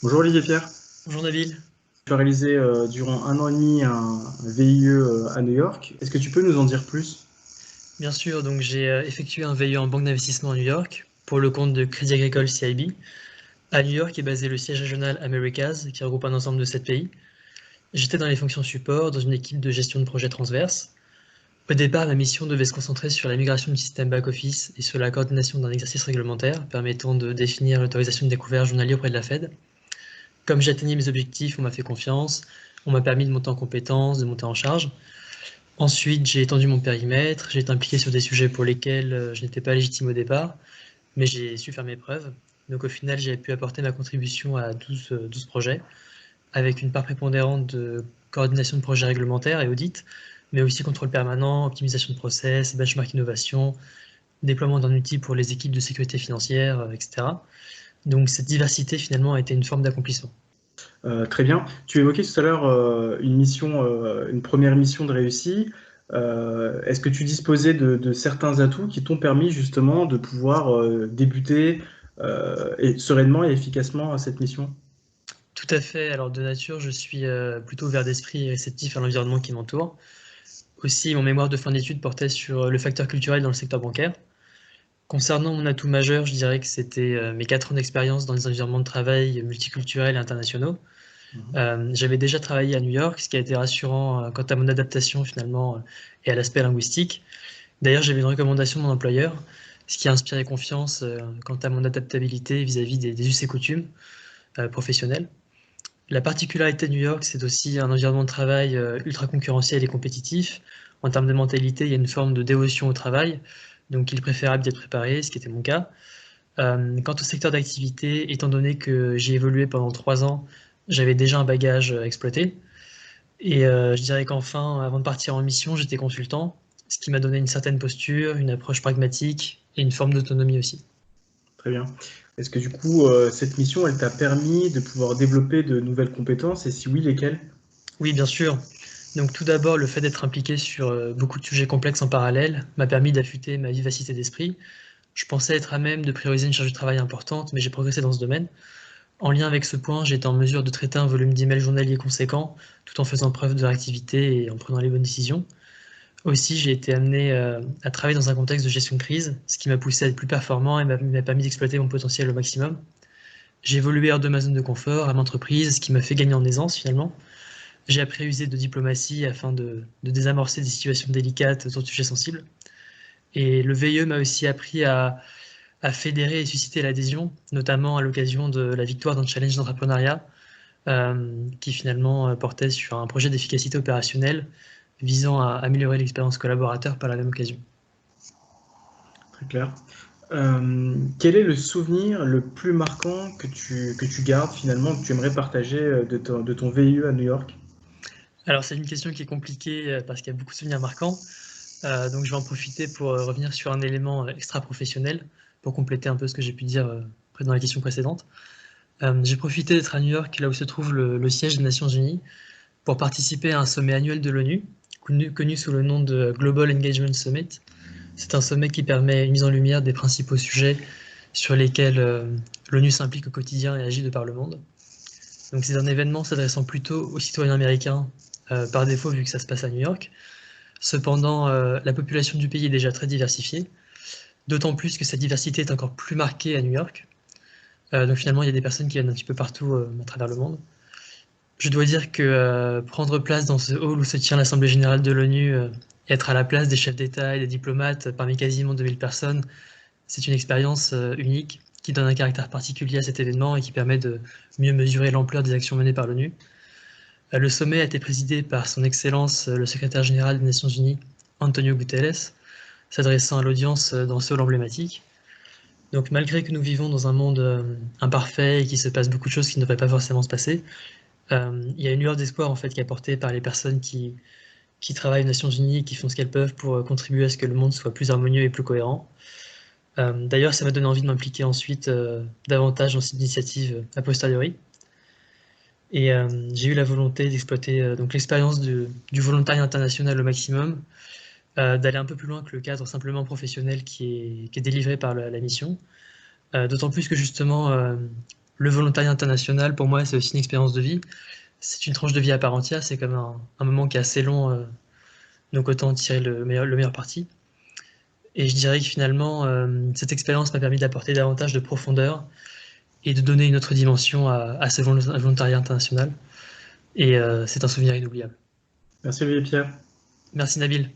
Bonjour Olivier Pierre. Bonjour Nabil. Tu as réalisé durant un an et demi un VIE à New York. Est-ce que tu peux nous en dire plus? Bien sûr, donc j'ai effectué un VIE en banque d'investissement à New York pour le compte de Crédit Agricole CIB. À New York est basé le siège régional Americas qui regroupe un ensemble de 7 pays. J'étais dans les fonctions support dans une équipe de gestion de projets transverses. Au départ, ma mission devait se concentrer sur la migration du système back-office et sur la coordination d'un exercice réglementaire permettant de définir l'autorisation de découvert journalier auprès de la Fed. Comme j'ai atteigné mes objectifs, on m'a fait confiance, on m'a permis de monter en compétences, de monter en charge. Ensuite, j'ai étendu mon périmètre, j'ai été impliqué sur des sujets pour lesquels je n'étais pas légitime au départ, mais j'ai su faire mes preuves. Donc au final, j'ai pu apporter ma contribution à 12 projets, avec une part prépondérante de coordination de projets réglementaires et audits, mais aussi contrôle permanent, optimisation de process, benchmark innovation, déploiement d'un outil pour les équipes de sécurité financière, etc. Donc cette diversité finalement a été une forme d'accomplissement. Très bien. Tu évoquais tout à l'heure une mission, une première mission de réussi. Est-ce que tu disposais de certains atouts qui t'ont permis justement de pouvoir débuter sereinement et efficacement à cette mission? Tout à fait, alors de nature, je suis plutôt ouvert d'esprit et réceptif à l'environnement qui m'entoure. Aussi, mon mémoire de fin d'études portait sur le facteur culturel dans le secteur bancaire. Concernant mon atout majeur, je dirais que c'était mes 4 ans d'expérience dans des environnements de travail multiculturels et internationaux. Mhm. J'avais déjà travaillé à New York, ce qui a été rassurant quant à mon adaptation finalement et à l'aspect linguistique. D'ailleurs, j'avais une recommandation de mon employeur, ce qui a inspiré confiance quant à mon adaptabilité vis-à-vis des us et coutumes professionnels. La particularité de New York, c'est aussi un environnement de travail ultra concurrentiel et compétitif. En termes de mentalité, il y a une forme de dévotion au travail, donc il est préférable d'être préparé, ce qui était mon cas. Quant au secteur d'activité, étant donné que j'ai évolué pendant 3 ans, j'avais déjà un bagage exploité. Et je dirais qu'enfin, avant de partir en mission, j'étais consultant, ce qui m'a donné une certaine posture, une approche pragmatique et une forme d'autonomie aussi. Très bien. Est-ce que du coup, cette mission, elle t'a permis de pouvoir développer de nouvelles compétences et si oui, lesquelles? Oui, bien sûr. Donc tout d'abord, le fait d'être impliqué sur beaucoup de sujets complexes en parallèle m'a permis d'affûter ma vivacité d'esprit. Je pensais être à même de prioriser une charge de travail importante, mais j'ai progressé dans ce domaine. En lien avec ce point, j'ai été en mesure de traiter un volume d'emails journaliers conséquent, tout en faisant preuve de réactivité et en prenant les bonnes décisions. Aussi, j'ai été amené à travailler dans un contexte de gestion de crise, ce qui m'a poussé à être plus performant et m'a permis d'exploiter mon potentiel au maximum. J'ai évolué hors de ma zone de confort à l'entreprise, ce qui m'a fait gagner en aisance finalement. J'ai appris à user de diplomatie afin de désamorcer des situations délicates sur de sujets sensibles. Et le VIE m'a aussi appris à fédérer et susciter l'adhésion, notamment à l'occasion de la victoire d'un challenge d'entrepreneuriat qui finalement portait sur un projet d'efficacité opérationnelle visant à améliorer l'expérience collaborateur par la même occasion. Très clair. Quel est le souvenir le plus marquant que tu gardes finalement, que tu aimerais partager de ton VIE à New York? Alors c'est une question qui est compliquée parce qu'il y a beaucoup de souvenirs marquants, donc je vais en profiter pour revenir sur un élément extra-professionnel pour compléter un peu ce que j'ai pu dire dans la question précédente. J'ai profité d'être à New York, là où se trouve le siège des Nations Unies, pour participer à un sommet annuel de l'ONU, connu sous le nom de Global Engagement Summit. C'est un sommet qui permet une mise en lumière des principaux sujets sur lesquels l'ONU s'implique au quotidien et agit de par le monde. Donc c'est un événement s'adressant plutôt aux citoyens américains, par défaut vu que ça se passe à New York. Cependant, la population du pays est déjà très diversifiée, d'autant plus que cette diversité est encore plus marquée à New York. Donc finalement, il y a des personnes qui viennent un petit peu partout à travers le monde. Je dois dire que prendre place dans ce hall où se tient l'Assemblée générale de l'ONU, être à la place des chefs d'État et des diplomates parmi quasiment 2000 personnes, c'est une expérience unique qui donne un caractère particulier à cet événement et qui permet de mieux mesurer l'ampleur des actions menées par l'ONU. Le sommet a été présidé par son Excellence le secrétaire général des Nations Unies, Antonio Guterres, s'adressant à l'audience dans ce hall emblématique. Donc malgré que nous vivons dans un monde imparfait et qu'il se passe beaucoup de choses qui ne devraient pas forcément se passer, il y a une lueur d'espoir en fait qui est apportée par les personnes qui travaillent aux Nations Unies et qui font ce qu'elles peuvent pour contribuer à ce que le monde soit plus harmonieux et plus cohérent. D'ailleurs, ça m'a donné envie de m'impliquer ensuite davantage dans cette initiative a posteriori. Et j'ai eu la volonté d'exploiter donc l'expérience du volontariat international au maximum, d'aller un peu plus loin que le cadre simplement professionnel qui est délivré par la mission. D'autant plus que justement, le volontariat international, pour moi, c'est aussi une expérience de vie. C'est une tranche de vie à part entière, c'est comme un moment qui est assez long, donc autant en tirer le meilleur parti. Et je dirais que finalement, cette expérience m'a permis d'apporter davantage de profondeur et de donner une autre dimension à ce volontariat international. Et c'est un souvenir inoubliable. Merci Olivier Pierre. Merci Nabil.